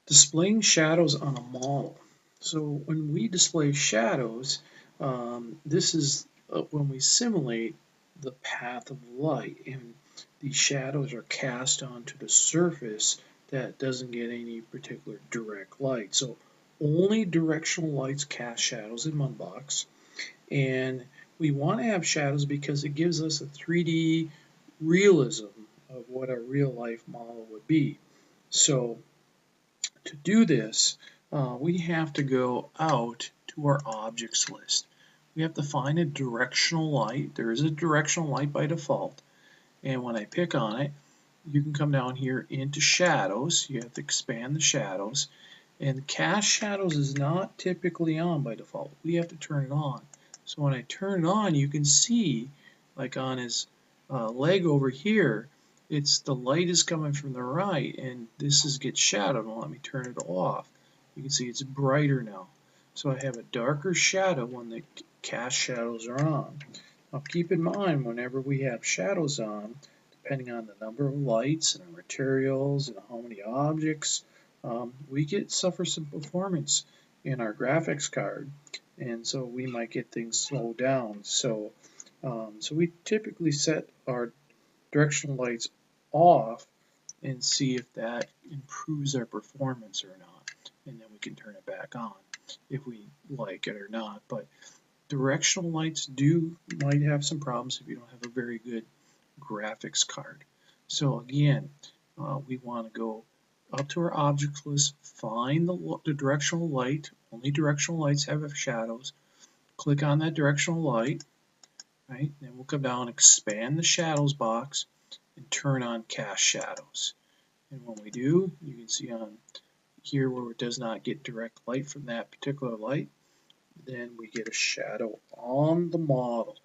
Displaying shadows on a model. So when we display shadows, this is when we simulate the path of light, and these shadows are cast onto the surface that doesn't get any particular direct light. So only directional lights cast shadows in Mudbox, and we want to have shadows because it gives us a 3D realism of what a real life model would be. So to do this, we have to go out to our objects list. We have to find a directional light. There is a directional light by default, and when I pick on it, you can come down here into shadows. You have to expand the shadows, and cast shadows is not typically on by default. We have to turn it on. So when I turn it on, you can see, like on his leg over here, it's the light is coming from the right, and this is gets shadowed. Well, let me turn it off. You can see it's brighter now. So I have a darker shadow when the cast shadows are on. Now keep in mind, whenever we have shadows on, depending on the number of lights and the materials and how many objects, we suffer some performance in our graphics card, and so we might get things slowed down. So we typically set our directional lights off and see if that improves our performance or not, and then we can turn it back on if we like it or not. But directional lights might have some problems if you don't have a very good graphics card. So again, we want to go up to our object list, find the directional light. Only directional lights have shadows. Click on that directional light, right? Then we'll come down, expand the shadows box, and turn on cast shadows. And when we do, you can see on here where it does not get direct light from that particular light, then we get a shadow on the model.